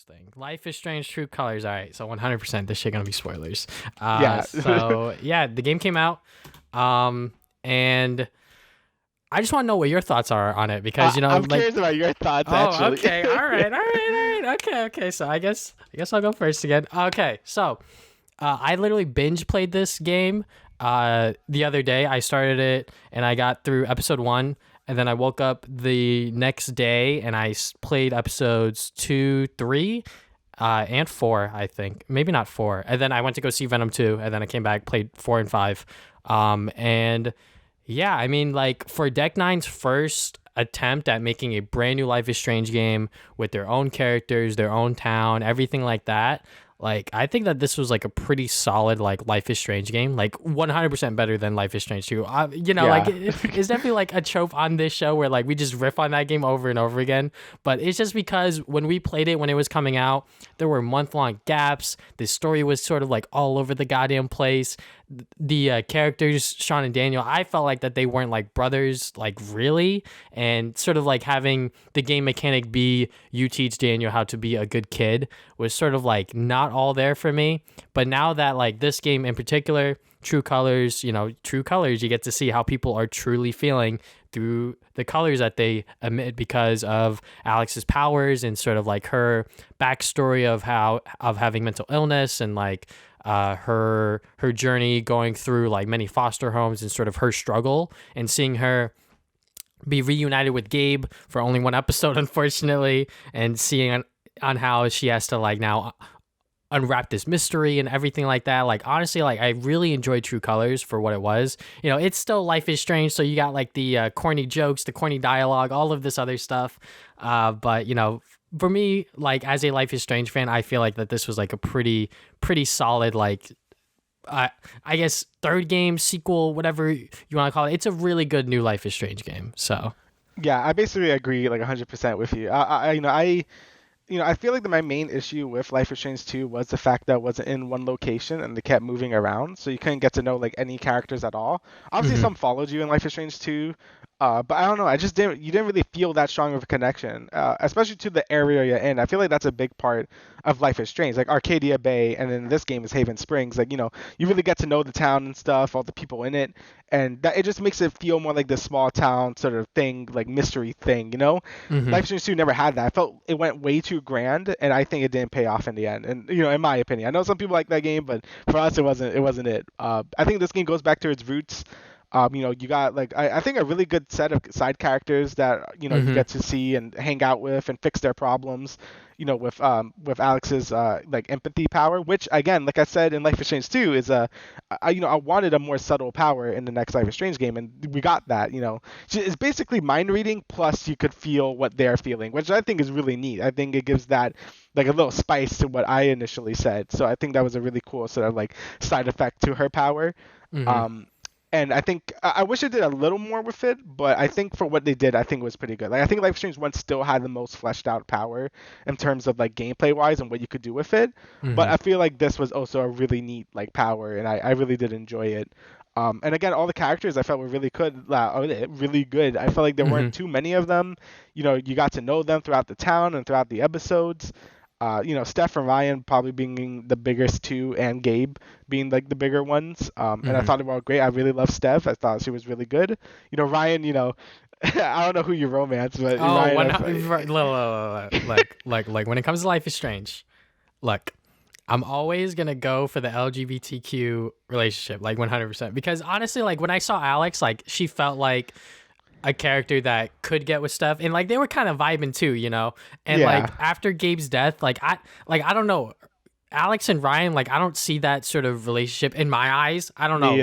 thing. Life is Strange True Colors. All right, so 100% this shit gonna be spoilers. Yeah. So yeah, the game came out, and I just want to know what your thoughts are on it because I'm like, curious about your thoughts, oh, actually. okay, all right, all right, all right, okay. So I guess I'll go first again. Okay, so I literally binge played this game the other day. I started it and I got through episode 1, and then I woke up the next day and I played episodes 2, 3, and 4, I think. Maybe not 4. And then I went to go see Venom 2, and then I came back, played 4 and 5. And yeah, I mean, like, for Deck Nine's first attempt at making a brand new Life is Strange game with their own characters, their own town, everything like that, like, I think that this was like a pretty solid like Life is Strange game, like 100% better than Life is Strange 2. Like Yeah. it's definitely like a trope on this show where like we just riff on that game over and over again. But it's just because when we played it when it was coming out, there were month-long gaps. The story was sort of like all over the goddamn place. The characters, Sean and Daniel, I felt like that they weren't like brothers, like really, and sort of like having the game mechanic be you teach Daniel how to be a good kid was sort of like not all there for me. But now that like this game in particular, True Colors, True Colors, you get to see how people are truly feeling through the colors that they emit because of Alex's powers and sort of like her backstory of having mental illness and like her journey going through like many foster homes and sort of her struggle, and seeing her be reunited with Gabe for only one episode, unfortunately, and seeing on how she has to like now unwrap this mystery and everything like that. Like, honestly, like I really enjoyed True Colors for what it was. It's still Life is Strange, so you got like the corny jokes, the corny dialogue, all of this other stuff. But for me, like as a Life is Strange fan, I feel like that this was like a pretty solid like I guess third game, sequel, whatever you want to call it. It's a really good new Life is Strange game. So Yeah, I basically agree like 100% with you. I feel like my main issue with Life is Strange 2 was the fact that it wasn't in one location and they kept moving around, so you couldn't get to know like any characters at all. Obviously, some followed you in Life is Strange 2, but I don't know. You didn't really feel that strong of a connection, especially to the area you're in. I feel like that's a big part of Life is Strange, like Arcadia Bay, and then this game is Haven Springs. Like you really get to know the town and stuff, all the people in it, and that it just makes it feel more like this small town sort of thing, like mystery thing. Life is Strange 2 never had that. I felt it went way too grand, and I think it didn't pay off in the end. And in my opinion, I know some people like that game, but for us, it wasn't. It wasn't it. I think this game goes back to its roots. You got like I think a really good set of side characters that you get to see and hang out with and fix their problems. With Alex's like empathy power, which again, like I said in Life is Strange 2, is I wanted a more subtle power in the next Life is Strange game, and we got that. It's basically mind reading plus you could feel what they're feeling, which I think is really neat. I think it gives that like a little spice to what I initially said. So I think that was a really cool sort of like side effect to her power. And I think I wish it did a little more with it, but I think for what they did, I think it was pretty good. Like I think Life is Strange 1 still had the most fleshed out power in terms of like gameplay wise and what you could do with it. But I feel like this was also a really neat like power, and I really did enjoy it. And again, all the characters I felt were really good. Really good. I felt like there weren't too many of them. You got to know them throughout the town and throughout the episodes. Steph and Ryan probably being the biggest two, and Gabe being like the bigger ones. And I thought they were all great. I really love Steph. I thought she was really good. Ryan, I don't know who you romance, but Ryan, like when it comes to Life is Strange, look, I'm always gonna go for the LGBTQ relationship, like 100%. Because honestly, like when I saw Alex, like she felt like a character that could get with Steph, and like they were kind of vibing too, and like after Gabe's death, I don't know, Alex and Ryan, like I don't see that sort of relationship in my eyes. I don't know,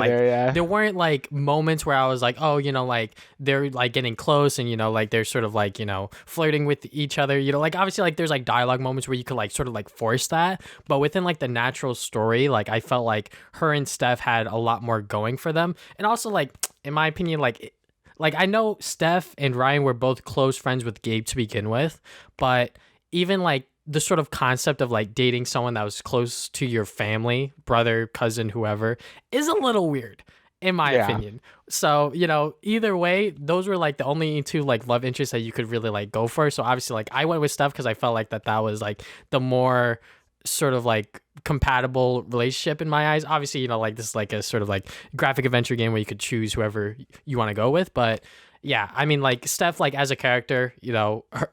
there weren't like moments where I was like, oh, like they're like getting close and like they're sort of like flirting with each other, like obviously like there's like dialogue moments where you could like sort of like force that, but within like the natural story, like I felt like her and Steph had a lot more going for them. And also like in my opinion, like I know Steph and Ryan were both close friends with Gabe to begin with, but even like the sort of concept of like dating someone that was close to your family, brother, cousin, whoever, is a little weird. in my Yeah. opinion. So, either way, those were like the only two like love interests that you could really like go for. So obviously like I went with Steph because I felt like that was like the more sort of like compatible relationship in my eyes. Obviously, like this is like a sort of like graphic adventure game where you could choose whoever you want to go with, but yeah, I mean, like Steph, like as a character,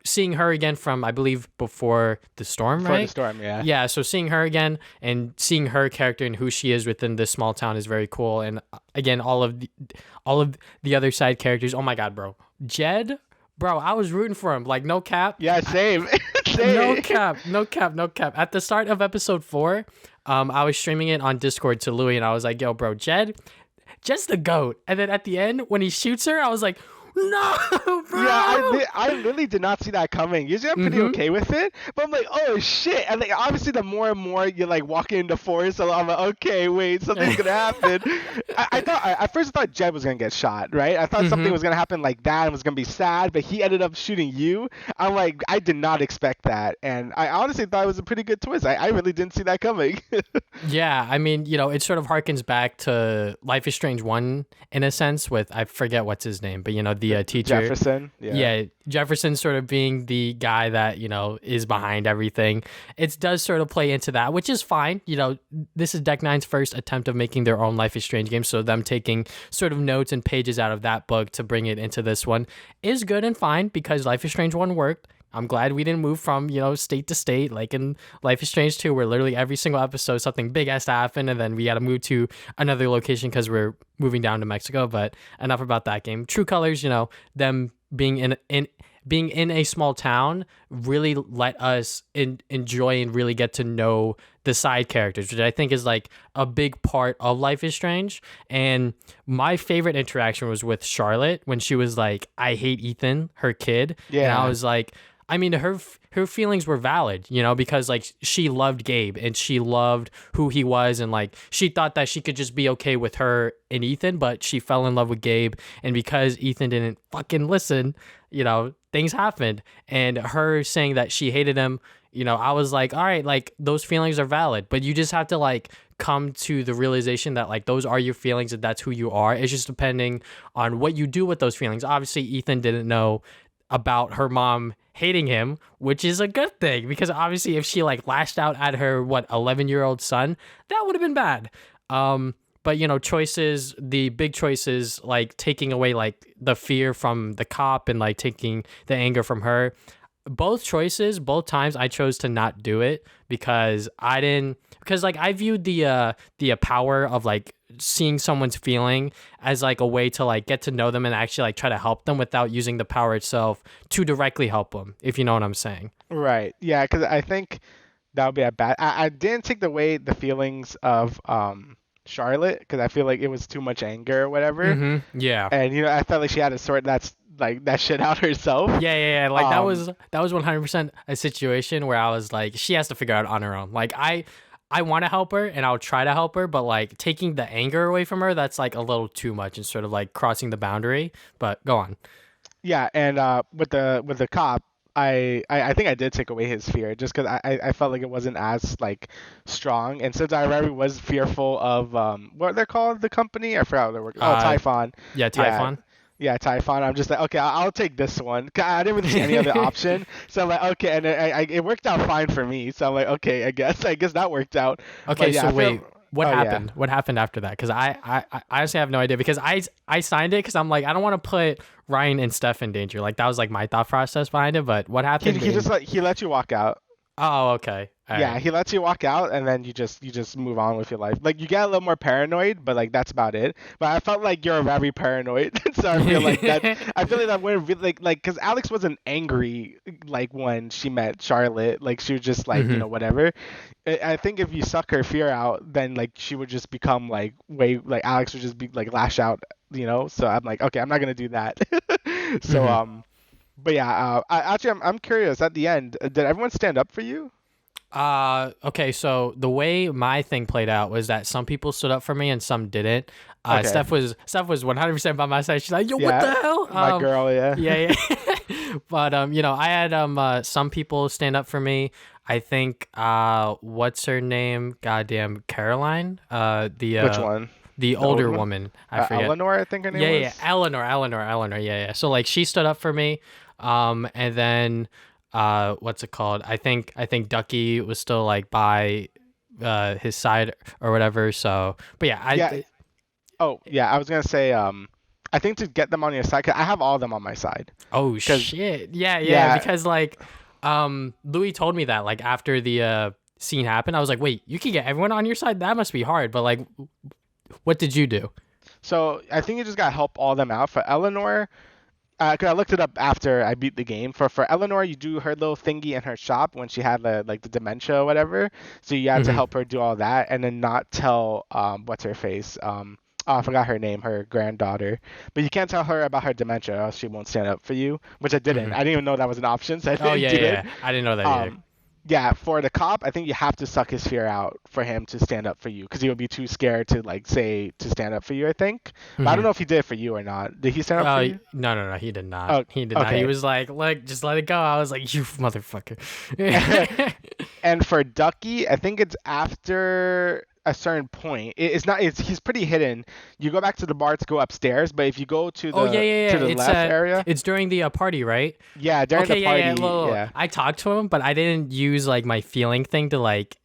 seeing her again from I believe before the storm, Before the right? storm, yeah. Yeah, so seeing her again and seeing her character and who she is within this small town is very cool. And again, all of the other side characters. Oh my god, bro, Jed, bro, I was rooting for him. Like no cap. Yeah, same. No Same. cap, no cap, no cap. At the start of episode 4, I was streaming it on Discord to Louis, and I was like, "Yo, bro, Jed's the goat." And then at the end, when he shoots her, I was like, "No, bro." Yeah, I literally did not see that coming. Usually I'm pretty okay with it, but I'm like, oh shit! And like obviously the more and more you're like walking into forest, so I'm like, okay, wait, something's gonna happen. I thought at first I thought Jed was gonna get shot, right? I thought something was gonna happen like that and was gonna be sad, but he ended up shooting you. I'm like, I did not expect that, and I honestly thought it was a pretty good twist. I really didn't see that coming. Yeah, I mean, it sort of harkens back to Life is Strange 1 in a sense with, I forget what's his name, but the teacher. Jefferson. Yeah, Jefferson sort of being the guy that, is behind everything. It does sort of play into that, which is fine. This is Deck Nine's first attempt of making their own Life is Strange game, so them taking sort of notes and pages out of that book to bring it into this one is good and fine because Life is Strange 1 worked. I'm glad we didn't move from, state to state, like in Life is Strange 2, where literally every single episode something big has to happen, and then we got to move to another location because we're moving down to Mexico. But enough about that game. True Colors, them being in a small town really let us enjoy and really get to know the side characters, which I think is like a big part of Life is Strange. And my favorite interaction was with Charlotte when she was like, I hate Ethan, her kid. Yeah. And I was like, I mean, her feelings were valid, because like she loved Gabe and she loved who he was, and like she thought that she could just be okay with her and Ethan, but she fell in love with Gabe, and because Ethan didn't fucking listen, things happened. And her saying that she hated him, I was like, all right, like those feelings are valid, but you just have to like come to the realization that like those are your feelings and that's who you are. It's just depending on what you do with those feelings. Obviously, Ethan didn't know about her mom hating him, which is a good thing because obviously if she like lashed out at her 11-year-old son, that would have been bad. But choices, the big choices, like taking away like the fear from the cop and like taking the anger from her, both times I chose to not do it because like I viewed the power of like seeing someone's feeling as like a way to like get to know them and actually like try to help them without using the power itself to directly help them, if you know what I'm saying. Right. Yeah, because I think that would be a bad. I didn't take away the feelings of Charlotte because I feel like it was too much anger or whatever. Yeah. And I felt like she had to sort that shit out herself. Yeah. Like that was 100% a situation where I was like, she has to figure out on her own. Like I want to help her and I'll try to help her, but like taking the anger away from her, that's like a little too much and sort of like crossing the boundary. But go on. Yeah, and with the cop, I think I did take away his fear just because I felt like it wasn't as like strong, and since I already was fearful of what they're called, the company, I forgot what they're working. Oh, Typhon. Yeah, Typhon. Yeah, Typhon. I'm just like, okay, I'll take this one. 'Cause I didn't really see any other option, so I'm like, okay, and it worked out fine for me. So I'm like, okay, I guess that worked out. Okay, But yeah, so wait, what happened? Yeah. What happened after that? Because I honestly have no idea. Because I signed it because I'm like, I don't want to put Ryan and Steph in danger. Like that was like my thought process behind it. But what happened? He let you walk out. Oh, okay. Yeah, he lets you walk out, and then you just move on with your life. Like you get a little more paranoid, but like that's about it. But I felt like you're very paranoid, so I feel like that. I feel like that wouldn't really like because Alex wasn't angry like when she met Charlotte. Like she was just like whatever. I think if you suck her fear out, then like she would just become like like Alex would just be like lash out. So I'm like, okay, I'm not gonna do that. So but yeah, I'm curious. At the end, did everyone stand up for you? Okay, so the way my thing played out was that some people stood up for me and some didn't. Okay. Steph was 100% by my side. She's like, yo, Yeah, what the hell? My girl, yeah. Yeah. But I had some people stand up for me. I think what's her name? Goddamn Caroline. Which one? the The older older one, woman. I forget. Eleanor, I think her name Yeah, yeah, was. Eleanor. Yeah, yeah. So like she stood up for me, and then what's it called? I think Ducky was still like by his side or whatever. So, but yeah, Yeah. Oh, yeah. I was gonna say, I think to get them on your side, 'cause I have all of them on my side. oh Cause shit, yeah, yeah, yeah. because like, Louis told me that like after the scene happened, I was like, wait, you can get everyone on your side? That must be hard. But like, what did you do? So I think you just gotta help all them out. For Eleanor, cause I looked it up after I beat the game. For Eleanor, you do her little thingy in her shop when she had the dementia or whatever. So you had to Hmm. help her do all that, and then not tell what's her face oh, I forgot her name, her granddaughter. But you can't tell her about her dementia, or else she won't stand up for you. Which I didn't. Hmm. I didn't even know that was an option, so I Oh didn't yeah, do yeah, it. yeah. I didn't know that either. Um, yeah, for the cop, I think you have to suck his fear out for him to stand up for you, because he would be too scared to like say to stand up for you, I think. But I don't Hmm. know if he did it for you or not. Did he stand up for you? No, no, no, he did not. Oh, He did not. He okay. was like, look, just let it go. I was like, you motherfucker. And for Ducky, I think it's after a certain point. It's not. It's he's pretty hidden. You go back to the bar to go upstairs, but if you go to Oh yeah, the yeah, to yeah. the left area, It's during the party, right? yeah, during the Okay, yeah, yeah. party, Look, yeah. I talked to him, but I didn't use like my feeling thing to like,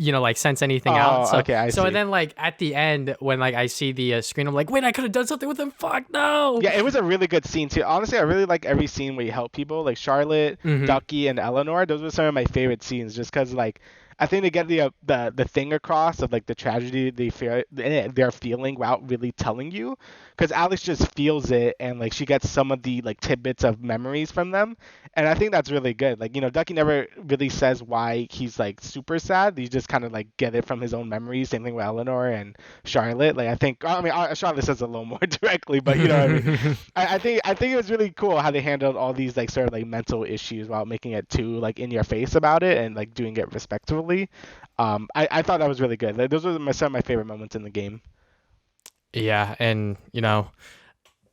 like sense anything out. Oh, So, okay, I so see. then like at the end when like I see the screen, I'm like, wait, I could have done something with him. Fuck no. Yeah, it was a really good scene too. Honestly, I really like every scene where you help people, like Charlotte, Hmm. Ducky, and Eleanor. Those were some of my favorite scenes, just because like I think they get the thing across of like the tragedy they're feeling without really telling you, because Alex just feels it, and like she gets some of the like tidbits of memories from them, and I think that's really good. Like Ducky never really says why he's like super sad. You just kind of like get it from his own memories. Same thing with Eleanor and Charlotte. Like Charlotte says it a little more directly, but you know what I mean. I think it was really cool how they handled all these like sort of like mental issues while making it too like in your face about it and like doing it respectfully. I thought that was really good. Like, those were some of my favorite moments in the game. Yeah, and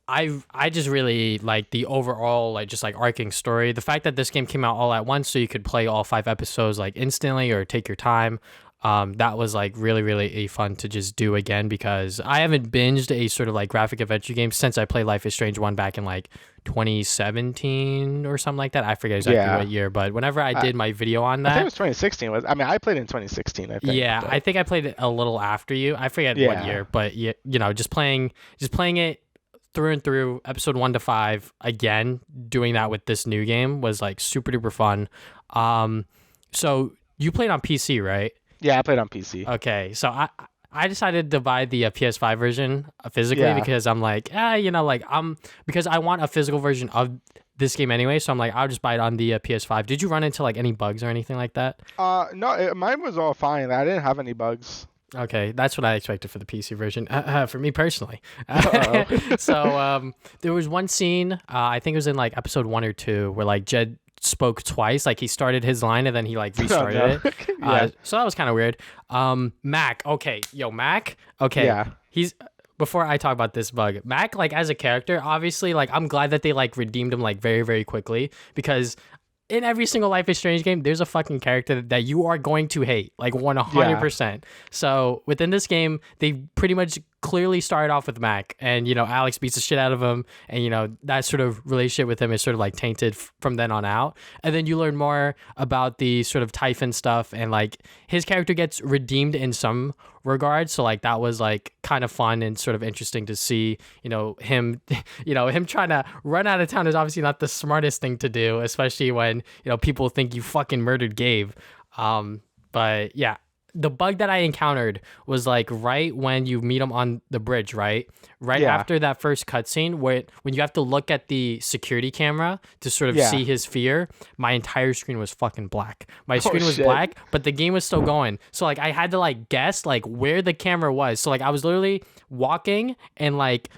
I just really like the overall like just like arcing story. The fact that this game came out all at once, so you could play all 5 episodes like instantly or take your time. That was like really really a fun to just do again because I haven't binged a sort of like graphic adventure game since I played Life is Strange 1 back in like 2017 or something like that. I forget exactly Yeah, what year, but whenever I I, did my video on I think it that, was 2016. I played in 2016, I think. yeah, I But think I played it a little after you. I forget what yeah, year, but just playing it through and through, episode 1 to 5 again, doing that with this new game was like super duper fun. So you played on PC, right? yeah, I played on PC. Okay, so I decided to buy the PS5 version physically Yeah. because I'm like, like because I want a physical version of this game anyway. So I'm like, I'll just buy it on the PS5. Did you run into like any bugs or anything like that? No, mine was all fine. I didn't have any bugs. Okay, that's what I expected for the PC version. For me personally, Uh-oh. so there was one scene. I think it was in like episode 1 or 2 where like Jed spoke twice. Like he started his line and then he like Oh restarted no. it. Yeah. So that was kind of weird. Mac. Okay, yo, Mac. Okay, Yeah. he's. Before I talk about this bug, Mac, like as a character, obviously, like I'm glad that they like redeemed him like very, very quickly because in every single Life is Strange game, there's a fucking character that you are going to hate, like Yeah. 100%. So within this game, they pretty much clearly started off with Mac, and Alex beats the shit out of him, and that sort of relationship with him is sort of like tainted from then on out. And then you learn more about the sort of Typhon stuff, and like his character gets redeemed in some regards. So like that was like kind of fun and sort of interesting to see. Him, him trying to run out of town is obviously not the smartest thing to do, especially when people think you fucking murdered Gabe. But yeah, the bug that I encountered was like right when you meet him on the bridge, right Yeah. after that first cutscene, when you have to look at the security camera to sort of Yeah. see his fear. My entire screen was fucking black. My Oh screen was shit. black, but the game was still going. So like I had to like guess like where the camera was. So like I was literally walking and like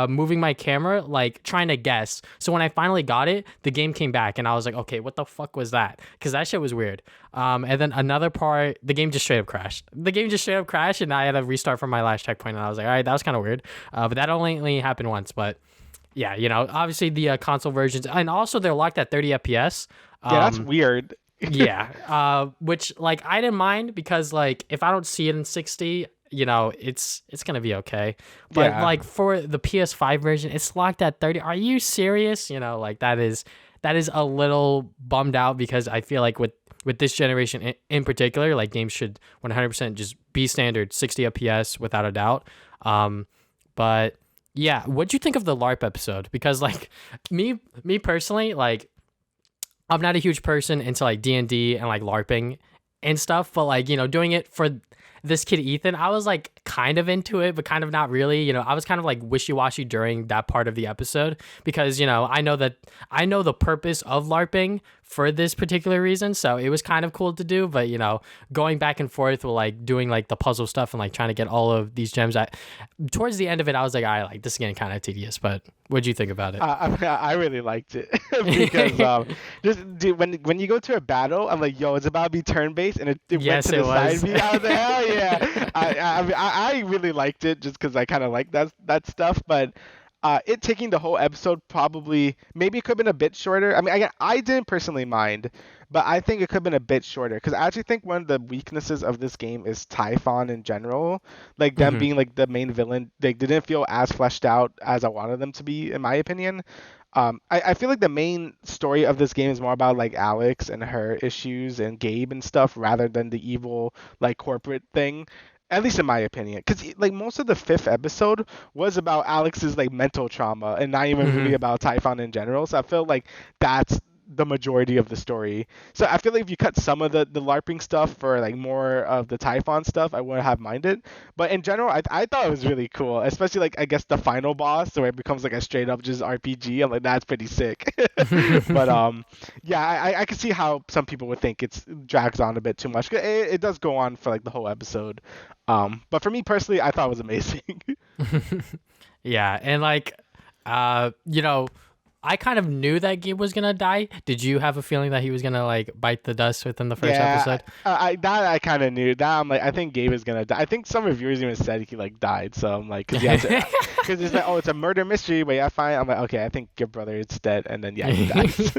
moving my camera, like trying to guess. So when I finally got it, the game came back and I was like, okay, what the fuck was that? Because that shit was weird. And then another part, the game just straight up crashed. The game just straight up crashed and I had to restart from my last checkpoint. And I was like, all right, that was kind of weird. But that only happened once. But yeah, obviously the console versions, and also they're locked at 30 FPS. Yeah, that's weird. Yeah, which like I didn't mind because like if I don't see it in 60, it's gonna be okay. But Yeah. like for the PS5 version, it's locked at 30. Are you serious? Like that is a little bummed out because I feel like with this generation in particular, like games should 100% just be standard 60 FPS without a doubt. But yeah, what'd you think of the LARP episode? Because like me personally, like I'm not a huge person into like D&D and like LARPing and stuff, but like, doing it for this kid Ethan, I was like kind of into it, but kind of not really. I was kind of like wishy-washy during that part of the episode because, I know the purpose of LARPing for this particular reason. So it was kind of cool to do, but going back and forth with like doing like the puzzle stuff and like trying to get all of these gems towards the end of it, I was like, like this is getting kind of tedious, but what'd you think about it? I really liked it because just dude, when you go to a battle, I'm like, yo, it's about to be turn based, and it went Yes, to it the side was. view. I was like, hell yeah! I really liked it just because I kind of like that stuff, but. It taking the whole episode probably maybe it could have been a bit shorter. I mean, I didn't personally mind, but I think it could have been a bit shorter because I actually think one of the weaknesses of this game is Typhon in general, like them Hmm. being like the main villain. They didn't feel as fleshed out as I wanted them to be, in my opinion. I feel like the main story of this game is more about like Alex and her issues and Gabe and stuff rather than the evil like corporate thing. At least in my opinion, because like most of the fifth episode was about Alex's like mental trauma and not even really Hmm. about Typhon in general. So I feel like that's the majority of the story. So I feel like if you cut some of the LARPing stuff for like more of the Typhon stuff, I wouldn't have minded. But in general, I thought it was really cool, especially like I guess the final boss where it becomes like a straight up just RPG. I'm like that's pretty sick. But yeah, I can see how some people would think it's drags on a bit too much. It does go on for like the whole episode. But for me personally, I thought it was amazing. Yeah, and like, uh, you know, I kind of knew that Gabe was gonna die. Did you have a feeling that he was gonna like bite the dust within the first Yeah, episode? that I kind of knew. That I'm like, I think Gabe is gonna die. I think some reviewers even said he like died. So I'm like, because it's like, oh, it's a murder mystery. But yeah, fine. I'm like, okay, I think your brother is dead, and then yeah, he dies.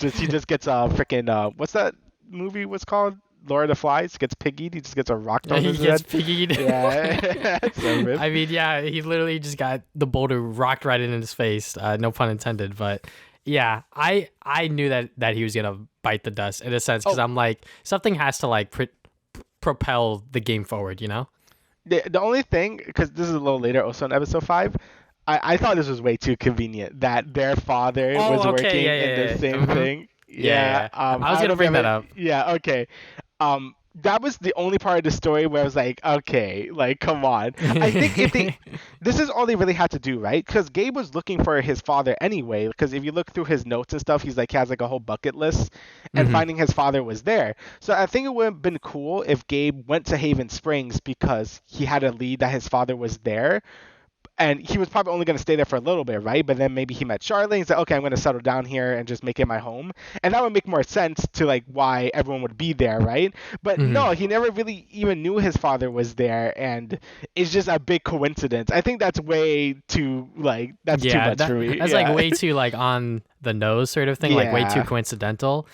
He just gets a freaking what's that movie was called? Lord of the Flies gets piggied. He just gets a rock thrown in He his gets head. piggied. Yeah, so rip. I mean, yeah, he literally just got the boulder rocked right in his face. No pun intended, but yeah, I knew that he was gonna bite the dust in a sense because Oh, I'm like something has to like propel the game forward, you know? the only thing, because this is a little later, also in episode 5, I thought this was way too convenient that their father was Oh, okay, working yeah, in the yeah, yeah. same Mm-hmm. thing. Yeah, yeah, Yeah, yeah. I was I don't gonna know if you bring have that it. up. Yeah, okay. That was the only part of the story where I was like, okay, like, come on. I think if they, this is all they really had to do, right? Because Gabe was looking for his father anyway. Because if you look through his notes and stuff, he's like, he has like a whole bucket list, and Hmm. finding his father was there. So I think it would have been cool if Gabe went to Haven Springs because he had a lead that his father was there, and he was probably only going to stay there for a little bit, right? But then maybe he met Charlie and said, okay, I'm going to settle down here and just make it my home. And that would make more sense to like why everyone would be there, right? But Hmm. no, he never really even knew his father was there. And it's just a big coincidence. I think that's way too, like, that's too Yeah, much for me. that's like Yeah. way too like on the nose sort of thing, like way too Yeah. coincidental.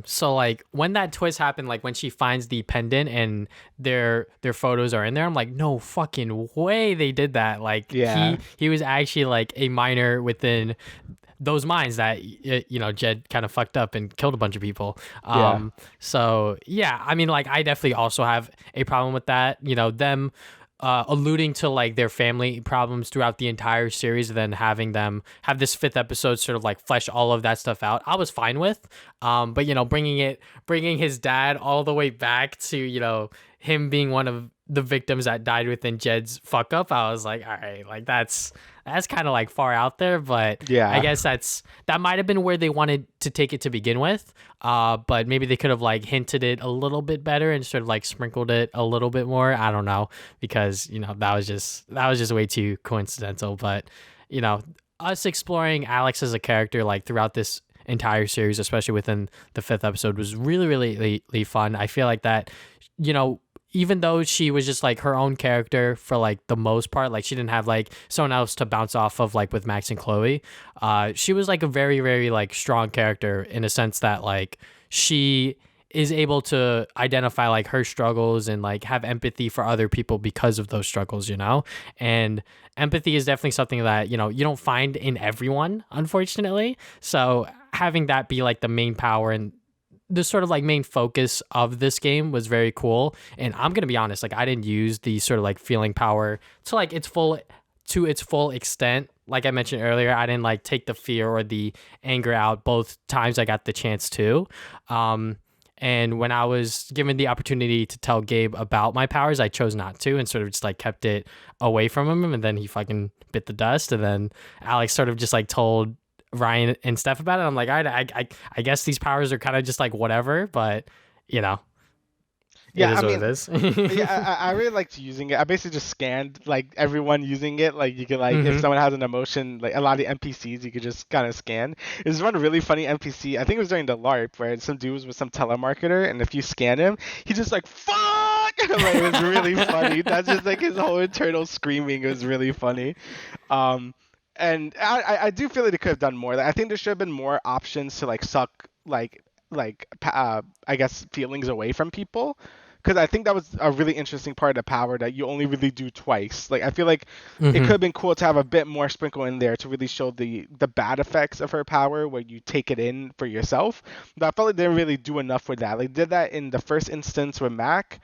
So like when that twist happened, like when she finds the pendant and their photos are in there, I'm like, no fucking way they did that. Like Yeah. he was actually like a minor within those mines that Jed kind of fucked up and killed a bunch of people. Yeah. So yeah, I mean, like I definitely also have a problem with that. Them alluding to like their family problems throughout the entire series, and then having them have this fifth episode sort of like flesh all of that stuff out. I was fine with, but bringing his dad all the way back to him being one of the victims that died within Jed's fuck up. I was like, all right, like that's kind of like far out there, but I Yeah. guess that might have been where they wanted to take it to begin with. But maybe they could have like hinted it a little bit better and sort of like sprinkled it a little bit more. I don't know, because that was just way too coincidental. But us exploring Alex as a character like throughout this entire series, especially within the fifth episode, was really really fun. I feel like that, you know, even though she was just like her own character for like the most part, like she didn't have like someone else to bounce off of like with Max and Chloe, she was like a very very like strong character in a sense that like she is able to identify like her struggles and like have empathy for other people because of those struggles, and empathy is definitely something that you don't find in everyone, unfortunately. So having that be like the main power and the sort of like main focus of this game was very cool. And I'm gonna be honest, like I didn't use the sort of like feeling power to like its full extent. Like I mentioned earlier, I didn't like take the fear or the anger out both times I got the chance to. Um, and when I was given the opportunity to tell Gabe about my powers, I chose not to and sort of just like kept it away from him. And then he fucking bit the dust. And then Alex sort of just like told Ryan and Steph about it. I'm like, I guess these powers are kind of just like whatever, but you know, it Yeah, is I what it mean, is. yeah, I really liked using it. I basically just scanned like everyone using it. Like you could like if hmm someone has an emotion, like a lot of the NPCs, you could just kind of scan. There's one really funny NPC. I think it was during the LARP where some dude was with some telemarketer, and if you scan him, he just like fuck. Like, it was really funny. That's just like his whole internal screaming. It was really funny. Um, and I do feel like they could have done more. Like, I think there should have been more options to like suck I guess feelings away from people, because I think that was a really interesting part of the power that you only really do twice. Like I feel like it could hmm have been cool to have a bit more sprinkle in there to really show the bad effects of her power where you take it in for yourself. But I felt like they didn't really do enough with that. Like they did that in the first instance with Mac,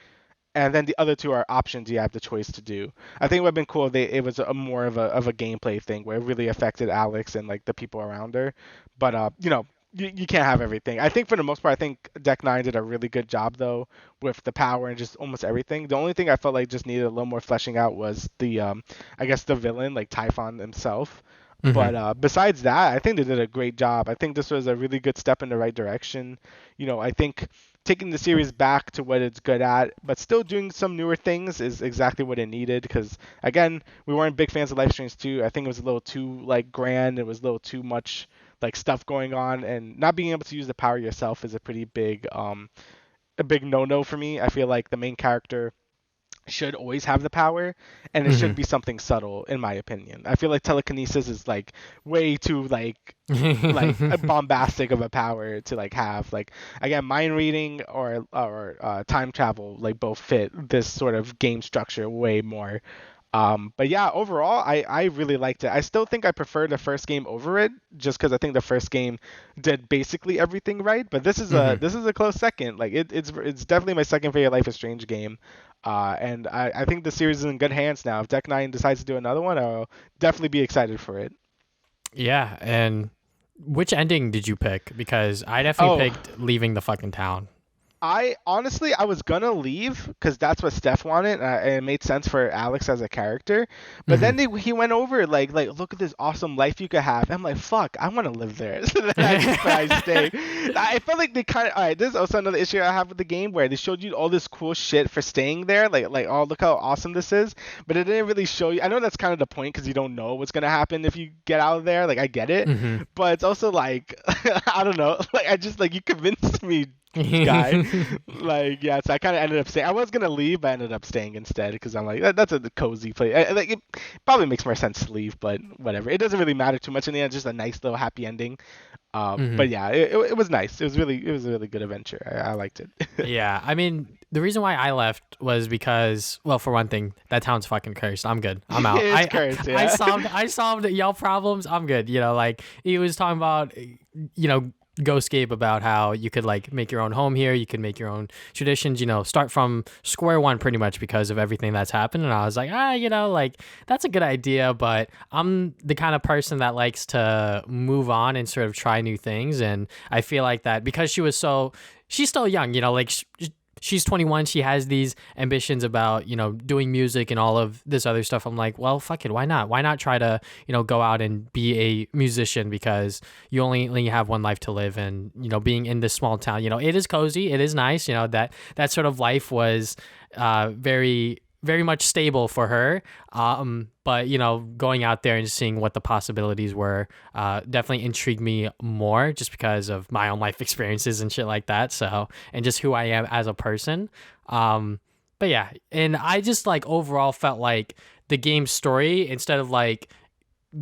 and then the other two are options you have the choice to do. I think it would have been cool if it was a more of a gameplay thing where it really affected Alex and like the people around her. But you can't have everything. I think for the most part, I think Deck Nine did a really good job though with the power and just almost everything. The only thing I felt like just needed a little more fleshing out was the I guess the villain like Typhon himself. hmm But besides that, I think they did a great job. I think this was a really good step in the right direction. I think taking the series back to what it's good at, but still doing some newer things is exactly what it needed. Because again, we weren't big fans of Life Strange 2. I think it was a little too like grand. It was a little too much like stuff going on, and not being able to use the power yourself is a pretty big a big no-no for me. I feel like the main character should always have the power, and it should hmm be something subtle in my opinion. I feel like telekinesis is like way too like a bombastic of a power to like have. Like again, mind reading or time travel like both fit this sort of game structure way more. But yeah, overall, I really liked it. I still think I prefer the first game over it, just because I think the first game did basically everything right. But this is a hmm this is a close second. Like it's definitely my second favorite Life is Strange game. And I think the series is in good hands now. If Deck Nine decides to do another one, I'll definitely be excited for it. Yeah, and which ending did you pick? Because I definitely Oh, picked leaving the fucking town. I honestly I was gonna leave because that's what Steph wanted, and it made sense for Alex as a character. But then hmm he went over like look at this awesome life you could have. I'm like fuck, I want to live there. So then I stayed. I felt like they kind of alright. This is also another issue I have with the game where they showed you all this cool shit for staying there. Like oh look how awesome this is, but it didn't really show you. I know that's kind of the point because you don't know what's gonna happen if you get out of there. Like I get it, hmm but it's also like I don't know. Like I just like you convinced me guy. Like, yeah, so I kind of ended up staying. I was gonna leave, but I ended up staying instead because I'm like, that's a cozy place. Like, it probably makes more sense to leave, but whatever. It doesn't really matter too much in the end. It's just a nice little happy ending. But hmm yeah, it was nice. It was a really good adventure. I liked it. Yeah, I mean, the reason why I left was because, well, for one thing, that town's fucking cursed. I'm good. I'm out. It's cursed, I yeah. solved y'all problems. I'm good. Like he was talking about, Ghost Gabe about how you could like make your own home here. You could make your own traditions. Start from square one pretty much because of everything that's happened. And I was like, like that's a good idea, but I'm the kind of person that likes to move on and sort of try new things. And I feel like that because she's still young, like she's 21. She has these ambitions about, doing music and all of this other stuff. I'm like, well, fuck it. Why not? Why not try to, go out and be a musician because you only have one life to live. And, being in this small town, it is cozy. It is nice. That sort of life was very, very much stable for her. But going out there and seeing what the possibilities were, definitely intrigued me more just because of my own life experiences and shit like that. So, and just who I am as a person. But yeah, and I just like overall felt like the game's story, instead of like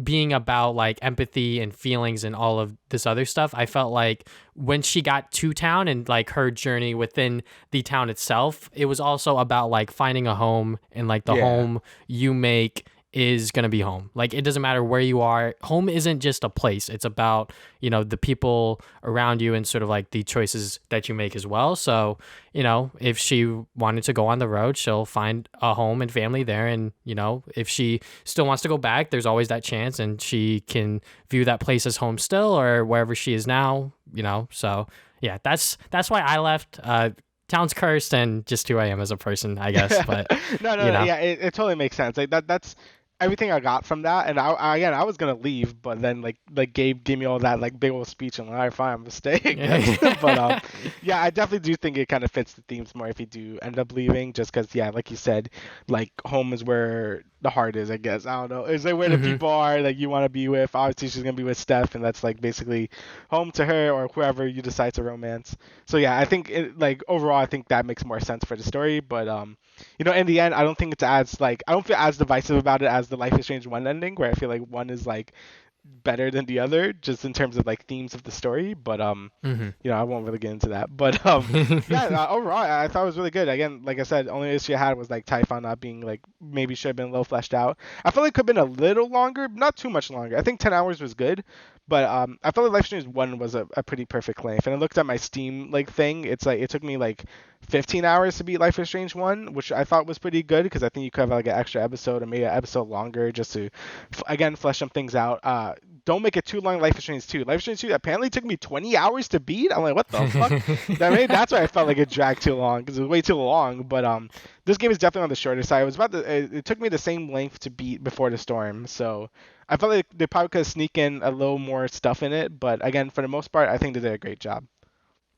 being about like empathy and feelings and all of this other stuff, I felt like when she got to town and like her journey within the town itself, it was also about like finding a home, and like the Yeah. home you make is going to be home. Like it doesn't matter where you are. Home isn't just a place. It's about, the people around you and sort of like the choices that you make as well. So, if she wanted to go on the road, she'll find a home and family there. And, if she still wants to go back, there's always that chance, and she can view that place as home still, or wherever she is now, So yeah, that's why I left. Town's cursed and just who I am as a person, I guess. But No, yeah, it totally makes sense. Like that's everything I got from that. And again, I was gonna leave, but then like Gabe gave me all that like big old speech, and like, all right, fine, I'm gonna stay, I guess. But yeah, I definitely do think it kind of fits the themes more if you do end up leaving, just because, yeah, like you said, like home is where the heart is, I guess. I don't know. It's like where the Mhm. people are like you want to be with. Obviously, she's gonna be with Steph, and that's like basically home to her or whoever you decide to romance. So yeah, I think like overall, I think that makes more sense for the story. But in the end, I don't think it's as like I don't feel as divisive about it as the Life is Strange one ending, where I feel like one is like better than the other, just in terms of like themes of the story. But Mhm. I won't really get into that. But yeah, overall, I thought it was really good. Again, like I said, only issue I had was like Typhon not being like maybe should have been a little fleshed out. I felt like it could have been a little longer, not too much longer. I think 10 hours was good. But I felt like Life is Strange 1 was a pretty perfect length. And I looked at my Steam like thing. It's like it took me like 15 hours to beat Life is Strange 1, which I thought was pretty good because I think you could have like an extra episode or maybe an episode longer just to, again, flesh some things out. Don't make it too long. Life is Strange 2. Life is Strange 2 apparently took me 20 hours to beat. I'm like, what the fuck? That's why I felt like it dragged too long because it was way too long. But this game is definitely on the shorter side. It took me the same length to beat Before the Storm. So I felt like they probably could sneak in a little more stuff in it. But again, for the most part, I think they did a great job.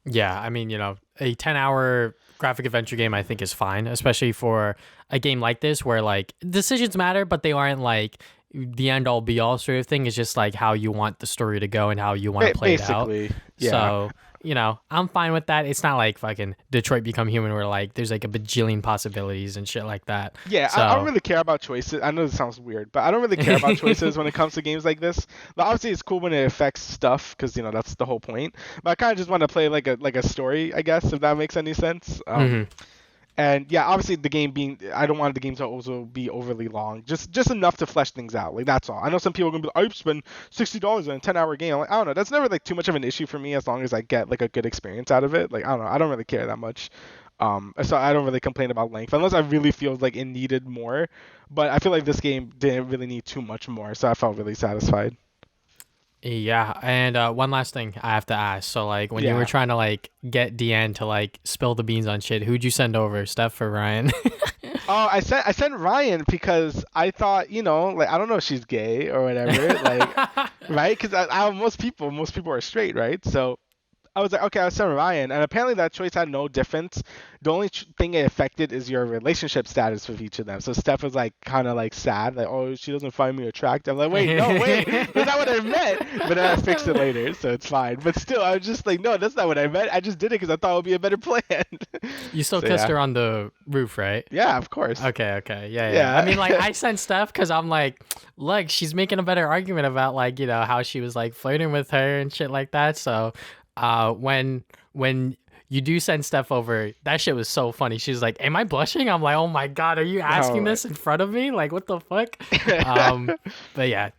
Yeah, I mean, a 10-hour graphic adventure game I think is fine, especially for a game like this where like decisions matter, but they aren't like the end all be all sort of thing. It's just like how you want the story to go and how you want to play it out. Basically, yeah. So, I'm fine with that. It's not like fucking Detroit Become Human where like there's like a bajillion possibilities and shit like that. Yeah, I don't So, really care about choices. I know this sounds weird, but I don't really care about choices when it comes to games like this. But obviously, it's cool when it affects stuff because that's the whole point. But I kind of just want to play like a story, I guess, if that makes any sense. mhm. And yeah, obviously the game being, I don't want the game to also be overly long, just enough to flesh things out. Like that's all. I know some people are gonna be like, I spend $60 on a 10-hour game. I'm like, I don't know. That's never like too much of an issue for me as long as I get like a good experience out of it. Like I don't know. I don't really care that much. So I don't really complain about length unless I really feel like it needed more. But I feel like this game didn't really need too much more, so I felt really satisfied. Yeah, and one last thing I have to ask. So, like, when you were Yeah. trying to like get Deanne to like spill the beans on shit, who'd you send over, Steph or Ryan? Oh, I sent Ryan because I thought, like I don't know if she's gay or whatever, like right? Because most people are straight, right? So I was like, okay, I'll send Ryan, and apparently that choice had no difference. The only thing it affected is your relationship status with each of them. So Steph was like, kind of like sad, like, oh, she doesn't find me attractive. I'm like, wait, no, wait, that's not what I meant. But then I fixed it later, so it's fine. But still, I was just like, no, that's not what I meant. I just did it because I thought it would be a better plan. You still So kissed yeah, her on the roof, right? yeah, of course, Okay, yeah. I yeah. mean, like, I sent Steph because I'm like, look, she's making a better argument about like, how she was like flirting with her and shit like that. So, when you do send Steph over, that shit was so funny. She's like, "Am I blushing?" I'm like, "Oh my god, are you asking Oh, this in front of me? Like, what the fuck?" Um, but yeah,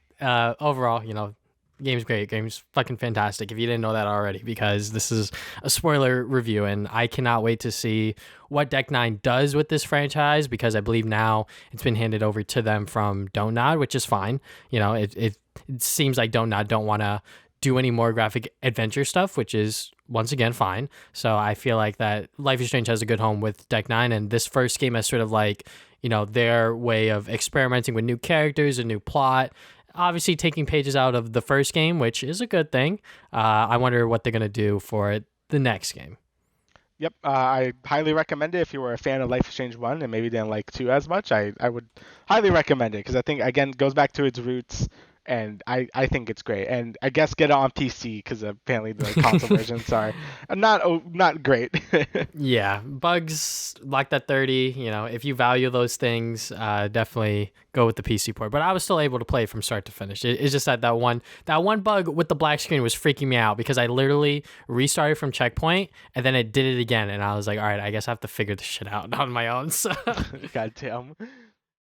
overall, game's great. Game's fucking fantastic. If you didn't know that already, because this is a spoiler review, and I cannot wait to see what Deck Nine does with this franchise, because I believe now it's been handed over to them from Don't Nod, which is fine. It seems like Don't Nod don't want to do any more graphic adventure stuff, which is once again fine. So I feel like that Life is Strange has a good home with Deck Nine, and this first game is sort of like their way of experimenting with new characters, a new plot. Obviously, taking pages out of the first game, which is a good thing. I wonder what they're gonna do for the next game. Yep, I highly recommend it if you were a fan of Life is Strange 1 and maybe didn't like 2 as much. I would highly recommend it because I think, again, it goes back to its roots and I think it's great. And I guess get it on PC because apparently the console versions are not great. Yeah, bugs like that 30, if you value those things, definitely go with the PC port. But I was still able to play from start to finish. It's just that one bug with the black screen was freaking me out because I literally restarted from checkpoint and then it did it again, and I was like, all right, I guess I have to figure this shit out on my own. So God damn.